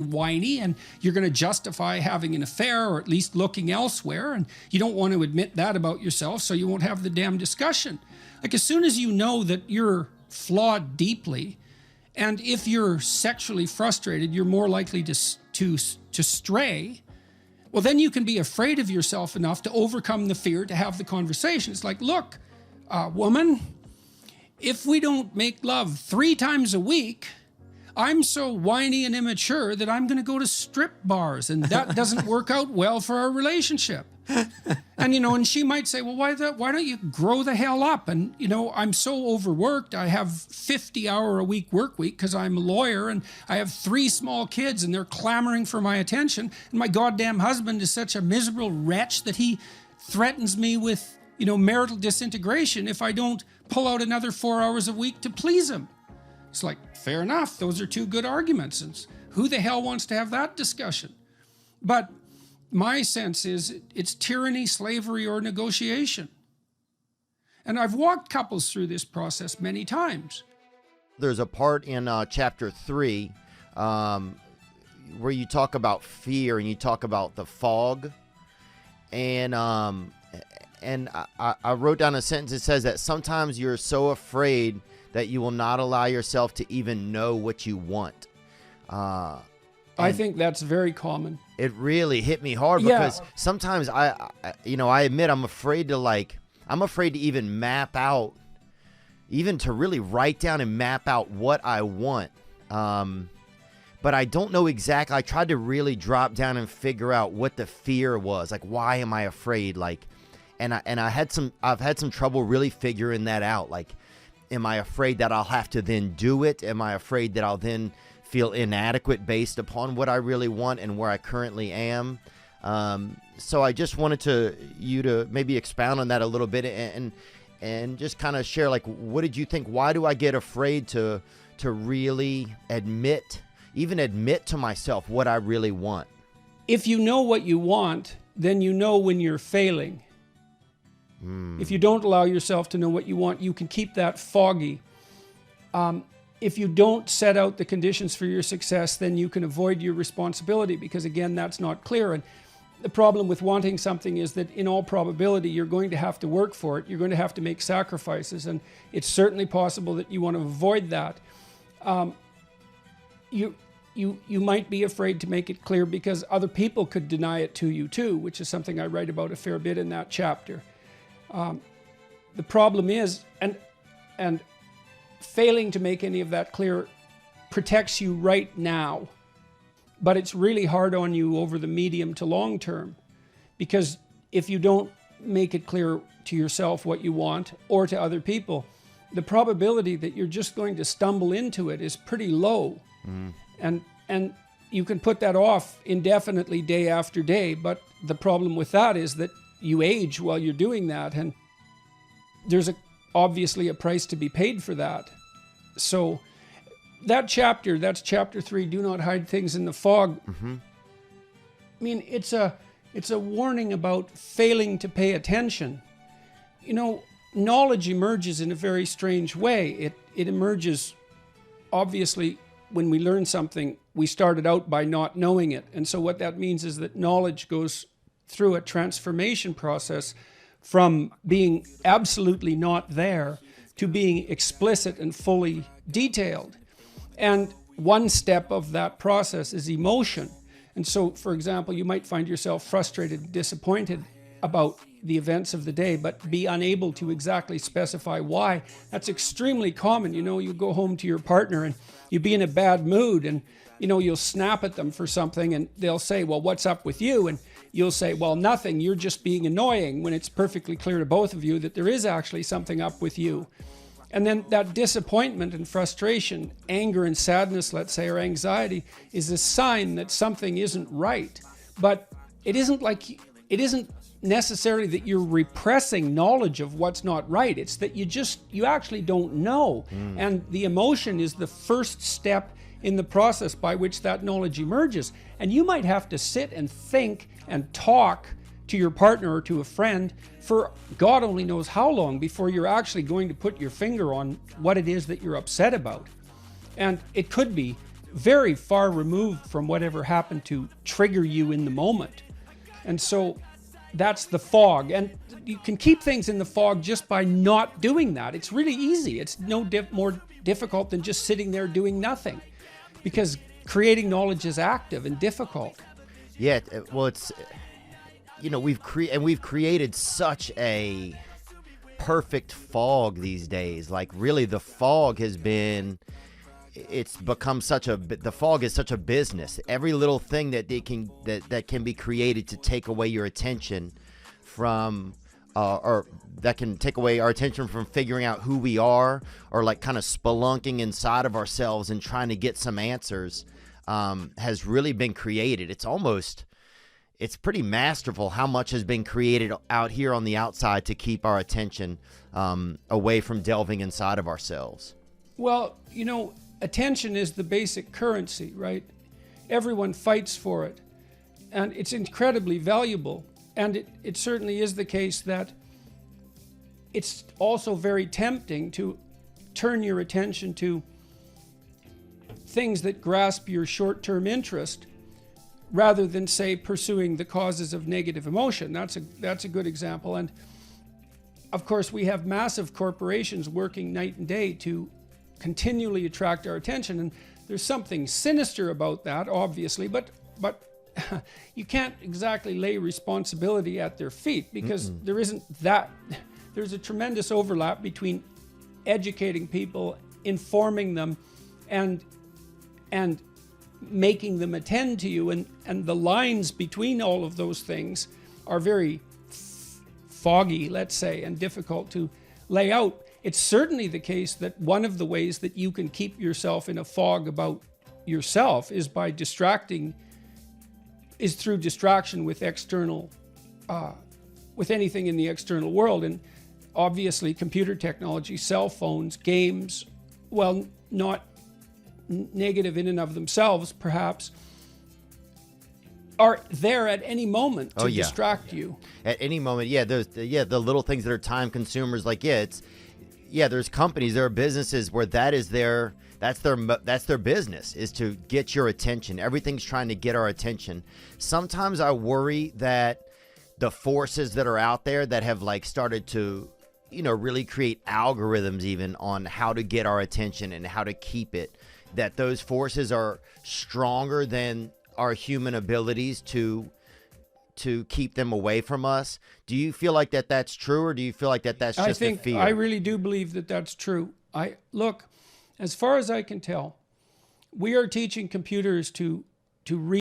whiny, and you're going to justify having an affair or at least looking elsewhere, and you don't want to admit that about yourself, so you won't have the damn discussion. Like, as soon as you know that you're flawed deeply, and if you're sexually frustrated, you're more likely to stray, well, then you can be afraid of yourself enough to overcome the fear to have the conversation. It's like, look, woman, if we don't make love 3 times a week, I'm so whiny and immature that I'm going to go to strip bars, and that doesn't work out well for our relationship. And, and she might say, well, why don't you grow the hell up? And, I'm so overworked. I have 50-hour-a-week work week because I'm a lawyer, and I have 3 small kids, and they're clamoring for my attention. And my goddamn husband is such a miserable wretch that he threatens me with, marital disintegration if I don't pull out another 4 hours a week to please him. It's like, fair enough. Those are 2 good arguments. And who the hell wants to have that discussion? But my sense is it's tyranny, slavery, or negotiation. And I've walked couples through this process many times. There's a part in chapter 3 where you talk about fear and you talk about the fog. And I wrote down a sentence that says that sometimes you're so afraid that you will not allow yourself to even know what you want. I think that's very common. It really hit me hard because sometimes I admit I'm afraid to even map out, even to really write down and map out what I want. But I don't know exactly. I tried to really drop down and figure out what the fear was. Like, why am I afraid? Like, I've had some trouble really figuring that out. Like, am I afraid that I'll have to then do it? Am I afraid that I'll then feel inadequate based upon what I really want and where I currently am? So I just wanted you to maybe expound on that a little bit and just kind of share, like, what did you think? Why do I get afraid to really admit to myself what I really want? If you know what you want, then you know when you're failing. If you don't allow yourself to know what you want, you can keep that foggy. If you don't set out the conditions for your success, then you can avoid your responsibility because, again, that's not clear. And the problem with wanting something is that in all probability, you're going to have to work for it. You're going to have to make sacrifices. And it's certainly possible that you want to avoid that. You might be afraid to make it clear because other people could deny it to you too, which is something I write about a fair bit in that chapter. The problem is, and failing to make any of that clear protects you right now, but it's really hard on you over the medium to long term, because if you don't make it clear to yourself what you want or to other people, the probability that you're just going to stumble into it is pretty low. And you can put that off indefinitely day after day, but the problem with that is that you age while you're doing that, and there's obviously a price to be paid for that. So that's chapter 3, do not hide things in the fog. I mean, it's a warning about failing to pay attention. Knowledge emerges in a very strange way. It emerges, obviously, when we learn something, we started out by not knowing it. And so what that means is that knowledge goes through a transformation process from being absolutely not there to being explicit and fully detailed. And one step of that process is emotion. And so, for example, you might find yourself frustrated, disappointed about the events of the day, but be unable to exactly specify why. That's extremely common. You go home to your partner and you be in a bad mood, and you'll snap at them for something, and they'll say, well, what's up with you? And you'll say, well, nothing, you're just being annoying, when it's perfectly clear to both of you that there is actually something up with you. And then that disappointment and frustration, anger and sadness, let's say, or anxiety, is a sign that something isn't right. But it isn't necessarily that you're repressing knowledge of what's not right. It's that you actually don't know. And the emotion is the first step in the process by which that knowledge emerges. And you might have to sit and think and talk to your partner or to a friend for God only knows how long before you're actually going to put your finger on what it is that you're upset about. And it could be very far removed from whatever happened to trigger you in the moment. And so that's the fog. And you can keep things in the fog just by not doing that. It's really easy. It's no more difficult than just sitting there doing nothing, because creating knowledge is active and difficult. Yeah, well, it's, we've created such a perfect fog these days. Like, really, the fog has been, it's become the fog is such a business. Every little thing that can be created to take away your attention from, or that can take away our attention from figuring out who we are, or like kind of spelunking inside of ourselves and trying to get some answers, has really been created. It's pretty masterful how much has been created out here on the outside to keep our attention away from delving inside of ourselves. Well, attention is the basic currency, right? Everyone fights for it, and it's incredibly valuable. And it certainly is the case that it's also very tempting to turn your attention to things that grasp your short-term interest, rather than, say, pursuing the causes of negative emotion. That's a good example. And of course, we have massive corporations working night and day to continually attract our attention, and there's something sinister about that, obviously, but you can't exactly lay responsibility at their feet, because there's a tremendous overlap between educating people, informing them, and making them attend to you, and the lines between all of those things are very foggy, let's say, and difficult to lay out. It's certainly the case that one of the ways that you can keep yourself in a fog about yourself is through distraction with with anything in the external world. And obviously computer technology, cell phones, games, well, not negative in and of themselves, perhaps, are there at any moment to distract you. At any moment, the little things that are time consumers. Like, there's companies, there are businesses where that's their business, is to get your attention. Everything's trying to get our attention. Sometimes I worry that the forces that are out there that have started to, really create algorithms even on how to get our attention and how to keep it, that those forces are stronger than our human abilities to keep them away from us. Do you feel like that's true, or do you feel like that's just a fear? I really do believe that that's true. Look, as far as I can tell, we are teaching computers to read